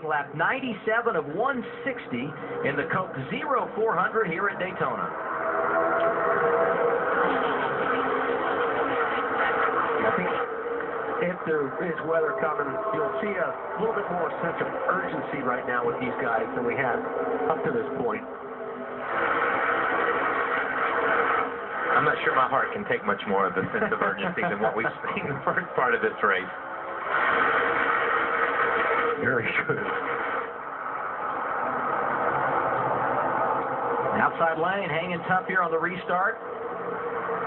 completing lap 97 of 160 in the Coke 0400 here at Daytona. I think if there is weather coming, you'll see a little bit more sense of urgency right now with these guys than we had up to this point. I'm not sure my heart can take much more of the sense of urgency than what we've seen in the first part of this race. Very good. Outside lane, hanging tough here on the restart.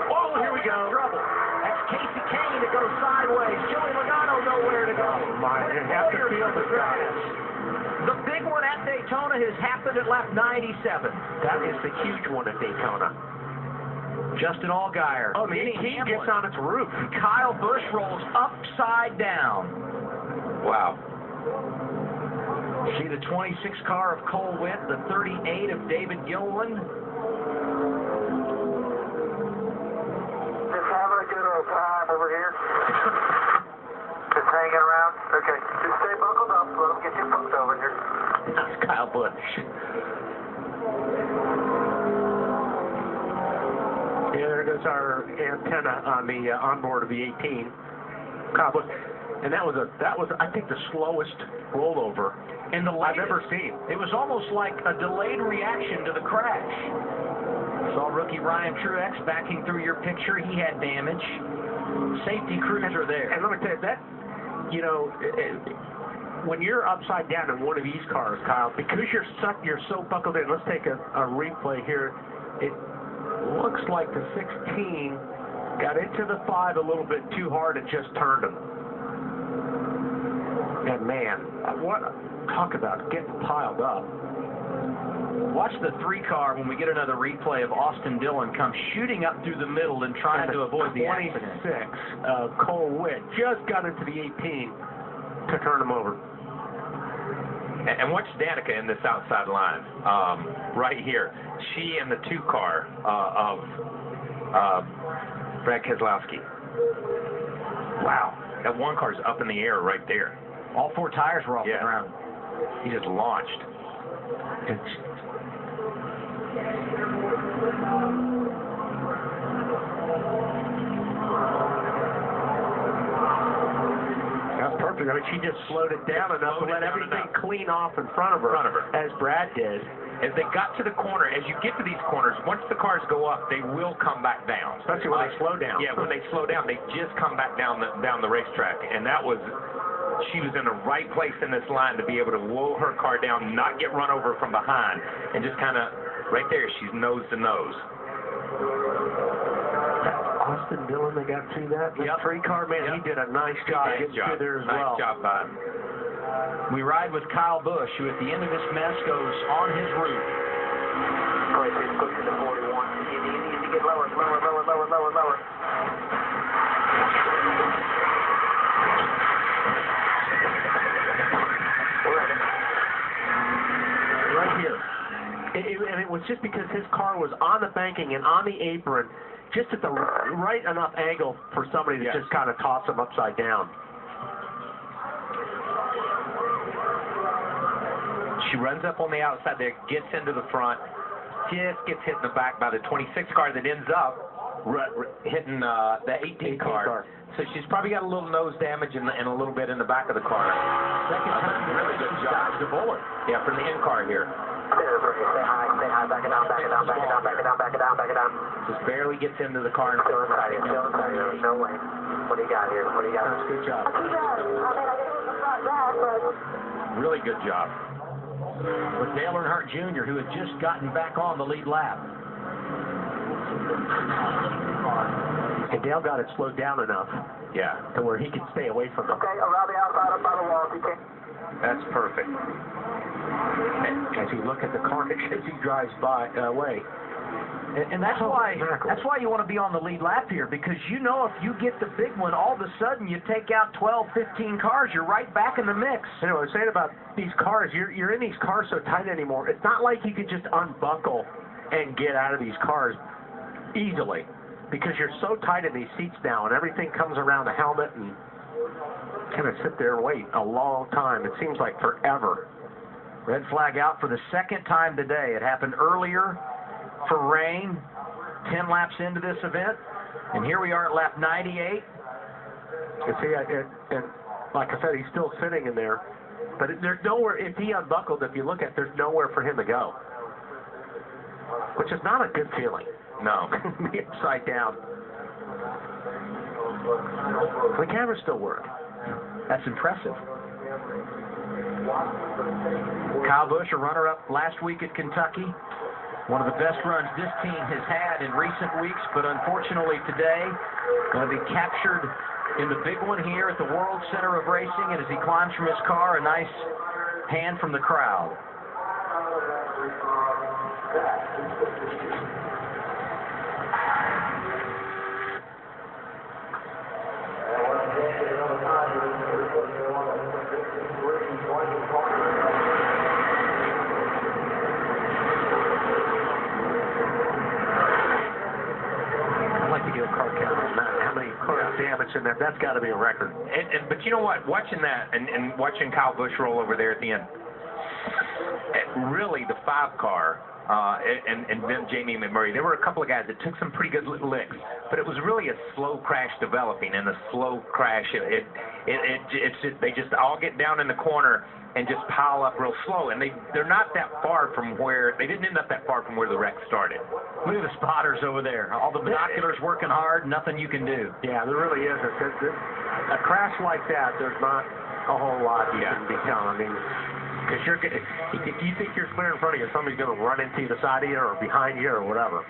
Oh, here we go. Trouble. That's Casey Kane that goes sideways. Joey Logano nowhere to go. Oh, my. You have to feel the grass. The big one at Daytona has happened at lap 97. That is the huge one at Daytona. Justin Allgaier. Oh, the 18 gets on its roof. Kyle Busch rolls upside down. Wow. See the 26 car of Cole Witt, the 38 of David Gilliland. Just having a good old time over here. Just hanging around. Okay, just stay buckled up. Let them get you hooked over here. That's Kyle Busch. Yeah, there goes our antenna on the onboard of the 18. Kyle Busch. And that was I think the slowest rollover I've ever seen. It was almost like a delayed reaction to the crash. Saw rookie Ryan Truex backing through your picture. He had damage. Safety crews are there. And let me tell you, that, you know, when you're upside down in one of these cars, Kyle, because you're so buckled in. Let's take a replay here. It looks like the 16 got into the 5 a little bit too hard and just turned him. And man, talk about getting piled up. Watch the 3 car when we get another replay of Austin Dillon come shooting up through the middle and trying to avoid the accident. 26 of Cole Witt just got into the 18 to turn him over. And watch Danica in this outside line right here. She and the 2 car of Brad Keselowski. Wow, that 1 car's up in the air right there. All 4 tires were off the ground. He just launched. That's perfect. I mean, she just slowed it down enough to let everything clean off in front of her, as Brad did. As they got to the corner, as you get to these corners, once the cars go up, they will come back down. Especially when they slow down. Yeah, when they slow down, they just come back down the racetrack. And that was, she was in the right place in this line to be able to whoa her car down, not get run over from behind, and just kind of, right there, she's nose to nose. Austin Dillon, they got through that. The 3 car, man, he did a nice job getting through there as well. Nice job by him. We ride with Kyle Busch, who at the end of this mess goes on his roof. All right, he's pushing to 41. You need to get lower. Right here. And it was just because his car was on the banking and on the apron, just at the right enough angle for somebody to just kind of toss him upside down. She runs up on the outside there, gets into the front, just gets hit in the back by the 26 car that ends up hitting the 18 car. So she's probably got a little nose damage and a little bit in the back of the car. Second time, really good job. dodged a bullet. Yeah, from the in car here. Stay high, back it down. Just barely gets into the car. Still inside here, no way. What do you got here? Good job. Really good job. With Dale Earnhardt Jr., who had just gotten back on the lead lap. And Dale got it slowed down enough to where he could stay away from them. Okay, around the outside up by the wall if you can. That's perfect. As you look at the carnage as he drives away. And that's why you want to be on the lead lap here, because you know if you get the big one, all of a sudden you take out 12, 15 cars, you're right back in the mix. You know, I was saying about these cars, you're in these cars so tight anymore. It's not like you could just unbuckle and get out of these cars easily, because you're so tight in these seats now, and everything comes around the helmet, and kind of sit there and wait a long time. It seems like forever. Red flag out for the second time today. It happened earlier for rain, 10 laps into this event, and here we are at lap 98. You see, and like I said, he's still sitting in there, but there's nowhere, if he unbuckled, if you look at, there's nowhere for him to go, which is not a good feeling. No. Be upside down. The cameras still work. That's impressive. Kyle Busch, a runner-up last week at Kentucky. One of the best runs this team has had in recent weeks, but unfortunately today, going to be captured in the big one here at the World Center of Racing, and as he climbs from his car, a nice hand from the crowd. I'd like to get a car count on that. How many cars damaged in there? That's got to be a record. But you know what? Watching that and watching Kyle Busch roll over there at the end, really the 5-car and then Jamie McMurray, there were a couple of guys that took some pretty good licks, but it was really a slow crash developing, and a slow crash, they just all get down in the corner and just pile up real slow, and they're not that far from where, they didn't end up that far from where the wreck started. Look at the spotters over there. All the binoculars working hard, nothing you can do. Yeah, there really is. A crash like that, there's not a whole lot you can be telling. I mean, because if you think you're clear in front of you, somebody's going to run into the side of you or behind you or whatever.